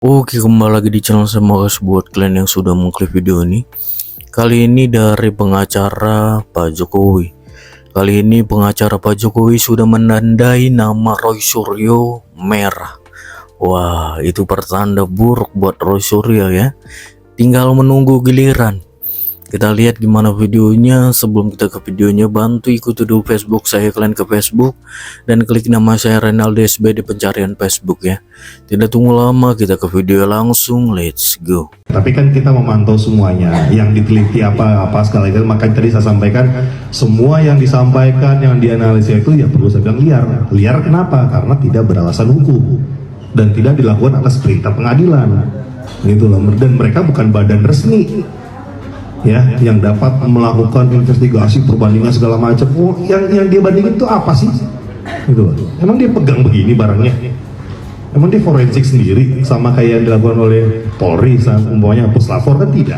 Oke, kembali lagi di channel saya. Makasih buat kalian yang sudah mengklik video ini. Kali ini dari pengacara Pak Jokowi. Kali ini pengacara Pak Jokowi sudah menandai nama Roy Suryo merah. Wah, itu pertanda buruk buat Roy Suryo ya. Tinggal menunggu giliran. Kita lihat gimana videonya. Sebelum kita ke videonya, bantu ikuti dulu Facebook saya, kalian ke Facebook dan klik nama saya Renaldi SB di pencarian Facebook ya. Tidak tunggu lama, kita ke video langsung. Let's go. Tapi kan kita memantau semuanya, yang diteliti apa sekali itu. Makanya tadi saya sampaikan, semua yang disampaikan, yang dianalisa itu ya perlu saya bilang liar. Liar kenapa? Karena tidak beralasan hukum dan tidak dilakukan atas perintah pengadilan. Gitu loh. Dan mereka bukan badan resmi ya yang dapat melakukan investigasi perbandingan segala macam. Oh, yang dia bandingin itu apa sih? Gitu loh. Emang dia pegang begini barangnya? Emang dia forensik sendiri sama kayak yang dilakukan oleh Polri, umpamanya puslapor kan tidak.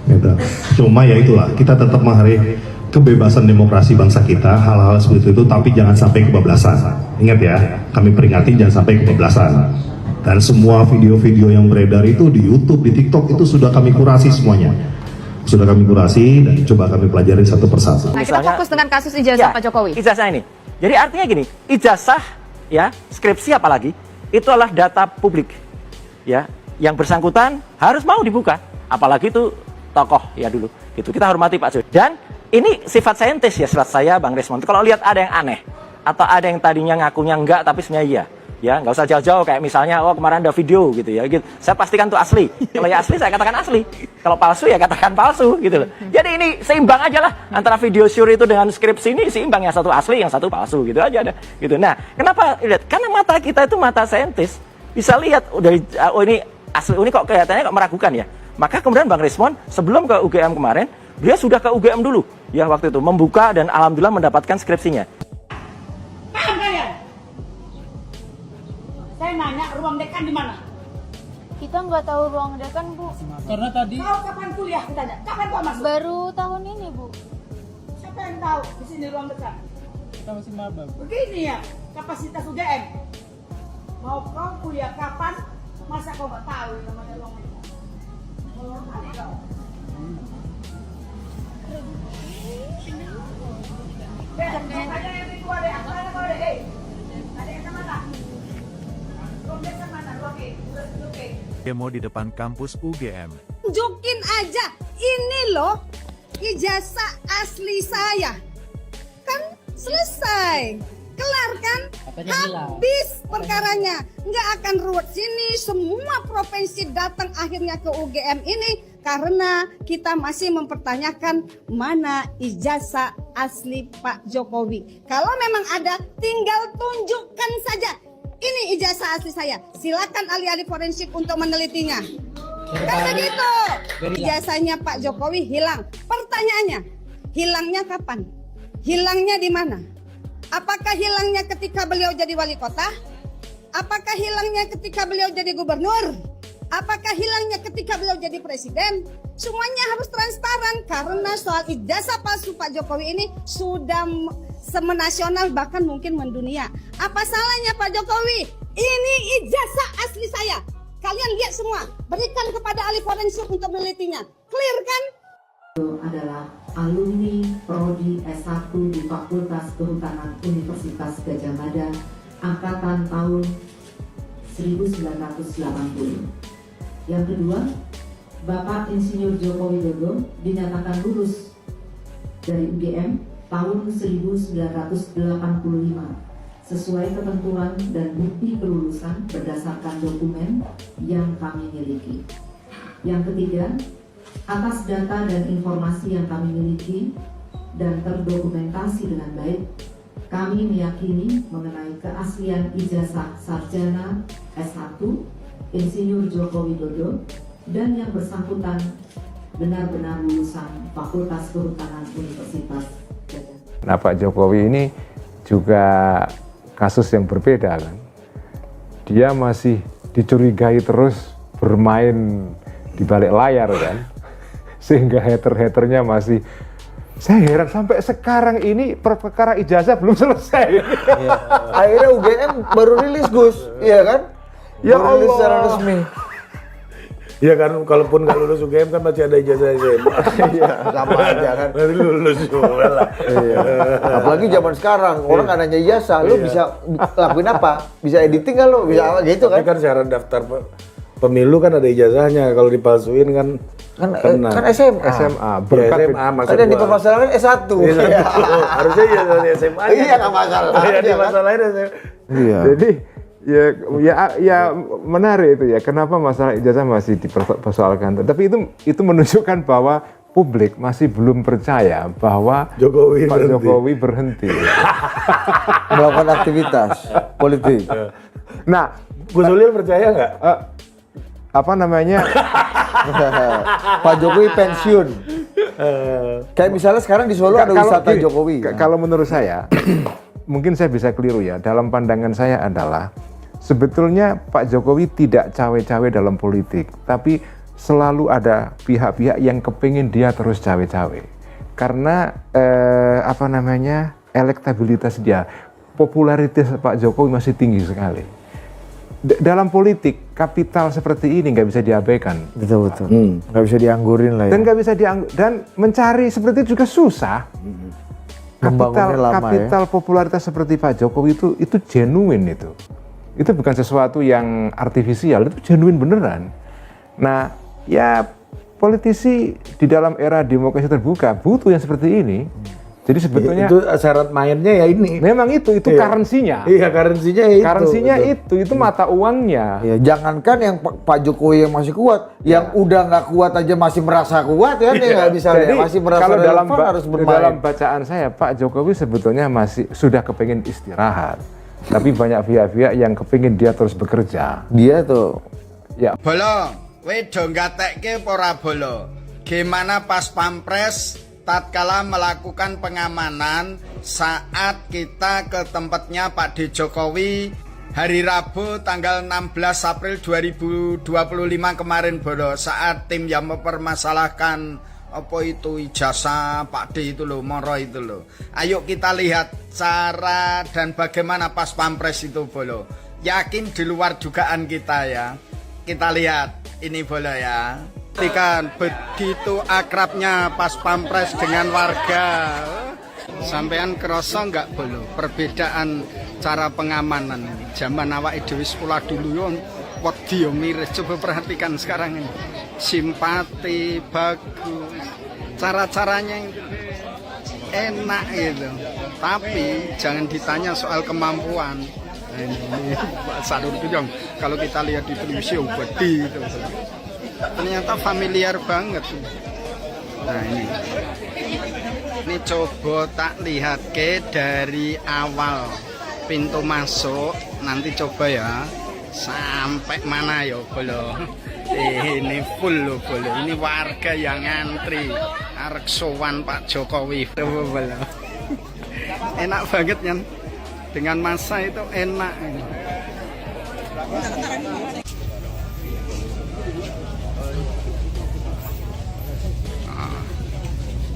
Gitu. Cuma ya itulah, kita tetap menghargai kebebasan demokrasi bangsa kita, hal-hal seperti itu, tapi jangan sampai kebablasan. Ingat ya, kami peringati jangan sampai kebablasan. Dan semua video-video yang beredar itu di YouTube, di TikTok itu sudah kami kurasi semuanya. Sudah kami kurasi dan coba kami pelajari satu persatu. Nah, kita fokus dengan kasus ijazah Pak Jokowi. Ijazah ini. Jadi artinya gini, ijazah ya, skripsi apalagi, itu adalah data publik. Ya, yang bersangkutan harus mau dibuka. Apalagi itu tokoh ya dulu. Gitu. Kita hormati Pak Jokowi. Dan ini sifat saintis ya, sifat saya Bang Resmond. Kalau lihat ada yang aneh atau ada yang tadinya ngakunya enggak tapi sebenarnya iya. Ya, nggak usah jauh-jauh kayak misalnya, oh kemarin ada video gitu ya, gitu. Saya pastikan itu asli. Kalau ya asli, saya katakan asli. Kalau palsu, ya katakan palsu gitu loh. Jadi ini seimbang aja lah antara video syur itu dengan skripsi ini seimbang, yang satu asli, yang satu palsu gitu aja ada. Gitu. Nah, kenapa? Lihat, karena mata kita itu mata saintis, bisa lihat dari oh ini asli, ini kok kelihatannya kok meragukan ya. Maka kemudian Bang Resmond sebelum ke UGM kemarin, dia sudah ke UGM dulu ya waktu itu membuka dan alhamdulillah mendapatkan skripsinya. Saya nanya ruang dekan di mana? Kita nggak tahu ruang dekan, Bu. Karena tadi Kau kapan kuliah? Tanya. Kapan kau masuk? Baru tahun ini, Bu. Siapa yang tahu di sini ruang dekan? kita masih maba. Begini ya, kapasitas UGM. Mau kau kuliah kapan? Masa kau nggak tahu yang namanya ruang dekan? Oh, kali kau. Makanya yang itu ada yang mana kau ada? Ada yang mana? Ruang dekan mana? Oke. Demo di depan kampus UGM. Tunjukin aja, ini loh ijazah asli saya. Kan selesai, kelar kan? Habis perkaranya, nggak akan ruwet sini. Semua provinsi datang akhirnya ke UGM ini karena kita masih mempertanyakan mana ijazah asli Pak Jokowi. Kalau memang ada, tinggal tunjukkan saja. Ini ijazah asli saya. Silakan ahli-ahli forensik untuk menelitinya. Kan begitu. Ijazahnya Pak Jokowi hilang. Pertanyaannya, hilangnya kapan? Hilangnya di mana? Apakah hilangnya ketika beliau jadi wali kota? Apakah hilangnya ketika beliau jadi gubernur? Apakah hilangnya ketika beliau jadi presiden? Semuanya harus transparan karena soal ijazah palsu Pak Jokowi ini sudah semenasional, bahkan mungkin mendunia. Apa salahnya Pak Jokowi? Ini ijazah asli saya. Kalian lihat semua, berikan kepada ahli forensik untuk menelitinya. Clear kan? Adalah alumni Prodi S1 di Fakultas Kehutanan Universitas Gadjah Mada angkatan tahun 1980. Yang kedua, Bapak Insinyur Joko Widodo dinyatakan lulus dari UGM tahun 1985 sesuai ketentuan dan bukti kelulusan berdasarkan dokumen yang kami miliki. Yang ketiga, atas data dan informasi yang kami miliki dan terdokumentasi dengan baik, kami meyakini mengenai keaslian ijazah sarjana S1 Insinyur Joko Widodo dan yang bersangkutan benar-benar lulusan Fakultas Kehutanan Universitas. Nah, Pak Jokowi ini juga kasus yang berbeda kan. Dia masih dicurigai terus bermain di balik layar kan. Sehingga hater-haternya masih, saya heran sampai sekarang ini perkara ijazah belum selesai. Akhirnya UGM baru rilis Gus, iya kan? Ya Baru lulus Allah. secara resmi. Ya kan, kalaupun nggak lulus UGM kan masih ada ijazah SMA. Iya, sama aja kan. Nanti lulus juga lah. Iya. Apalagi zaman sekarang orang nggak nanya ijazah, lu bisa lakuin apa? Bisa editing kan lu? Bisa apa gitu Tapi kan? kan syarat daftar pemilu kan ada ijazahnya. Kalau dipalsuin kan kena. Kan SMA. SMA Ya, berkat SMA maksud Kan yang gua. dipermasalahkan S1. Iya, harusnya ya dari SMA. Iya, nggak masalah. Iya, Iya, kan? dimasalahin SMA. Iya. Jadi ya menarik itu ya. Kenapa masalah ijazah masih dipersoalkan? Tapi itu menunjukkan bahwa publik masih belum percaya bahwa Jokowi Pak berhenti. Jokowi berhenti. Melakukan aktivitas politik. Nah, Gus Ulil percaya nggak? apa namanya? Pak Jokowi pensiun. Kayak misalnya sekarang di Solo ada wisata gini, Jokowi. Kalau menurut saya, mungkin saya bisa keliru ya. Dalam pandangan saya adalah sebetulnya Pak Jokowi tidak cawe-cawe dalam politik, tapi selalu ada pihak-pihak yang kepingin dia terus cawe-cawe. Karena apa namanya, elektabilitas dia, popularitas Pak Jokowi masih tinggi sekali. Dalam politik, kapital seperti ini nggak bisa diabaikan. Betul. Nggak bisa dianggurin lah ya. Dan nggak bisa dan mencari seperti itu juga susah. Membangunnya lama, Kapital popularitas seperti Pak Jokowi itu genuine itu. Itu bukan sesuatu yang artifisial, itu genuine beneran. Nah, ya politisi di dalam era demokrasi terbuka butuh yang seperti ini. Jadi sebetulnya itu syarat mainnya ya ini. Memang itu currency-nya. Iya, currency-nya itu. Currency-nya itu mata uangnya. Ya, jangankan yang Pak Jokowi yang masih kuat, yang udah nggak kuat aja masih merasa kuat ya, nih nggak bisa Jadi, masih merasa kalau relevan harus bermain. dalam bacaan saya, Pak Jokowi sebetulnya masih sudah kepingin istirahat. Tapi banyak pihak-pihak yang kepingin dia terus bekerja. Dia tuh. Ya. Bolo, we do gatekke ora bolo. Gimana pas pampres tatkala melakukan pengamanan saat kita ke tempatnya Pak D. Jokowi hari Rabu tanggal 16 April 2025 kemarin Bolo, saat tim yang mempermasalahkan apa itu ijazah Pak D itu loh, Moro itu loh. Ayo kita lihat cara dan bagaimana pas pampres itu Bolo. Yakin di luar dugaan kita ya. Kita lihat ini Bolo ya. Kan begitu akrabnya pas pampres dengan warga. Sampean kerasa nggak Bolo perbedaan cara pengamanan zaman awake dhewe sekolah dulu yo wedi yo miris. Coba perhatikan sekarang ini, simpati bagus, cara-caranya enak gitu, tapi jangan ditanya soal kemampuan. Nah, ini Pak Sarul Tujong kalau kita lihat di televisi wedi gitu. Ternyata familiar banget. Nah ini coba tak lihat ke dari awal pintu masuk, nanti coba ya sampai mana ya Bolo. Ini full loh Bolo, ini warga yang ngantri arek sowan Pak Jokowi. Coba Bolo. Enak banget kan, dengan masa itu enak.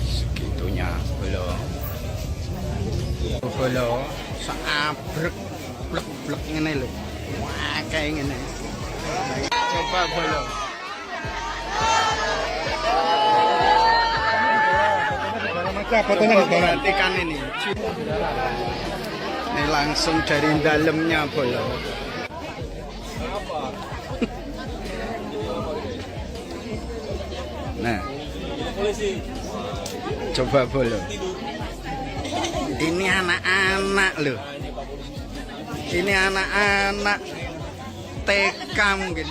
Segitunya Bolo seabrek blek-blek ngene lho. Wah, kayak ngene. Coba Bolo. Perhatikan ini. Ini langsung dari dalamnya Bolo. Nah, coba Bolo. Ini anak-anak loh. Ini anak-anak TK mungkin.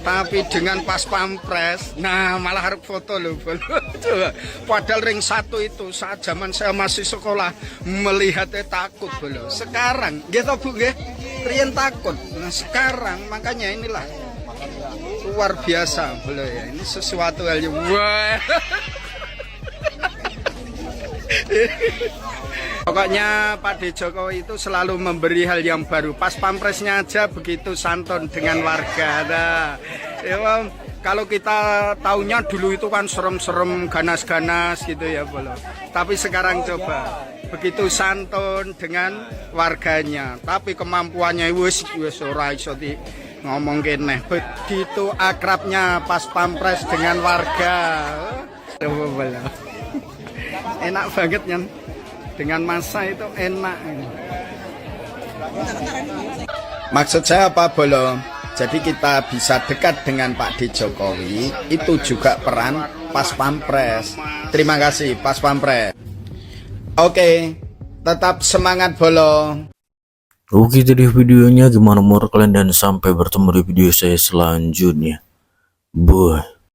Tapi dengan pas pampres, nah malah harus foto loh Bolo. Coba. Padahal ring 1 itu saat zaman saya masih sekolah melihatnya takut Bolo. Sekarang, gitu Bu, riyen takut. Nah sekarang makanya inilah luar biasa Bolo ya. Ini sesuatu hal yang wah. Pokoknya Pak D. Jokowi itu selalu memberi hal yang baru. Pas pampresnya aja begitu santun dengan warga. Nah, ya, kalau kita taunya dulu itu kan serem-serem, ganas-ganas gitu ya Bolo. Tapi sekarang coba begitu santun dengan warganya. Tapi kemampuannya wis ora iso ngomong kene begitu akrabnya pas pampres dengan warga. Enak banget kan, dengan masa itu enak. Maksud saya apa, Bolo? Jadi kita bisa dekat dengan Pak D. Jokowi itu juga peran pas pampres. Terima kasih pas pampres. Oke, tetap semangat, Bolo. Oke, tadi videonya, gimana menurut kalian, dan sampai bertemu di video saya selanjutnya. Bye.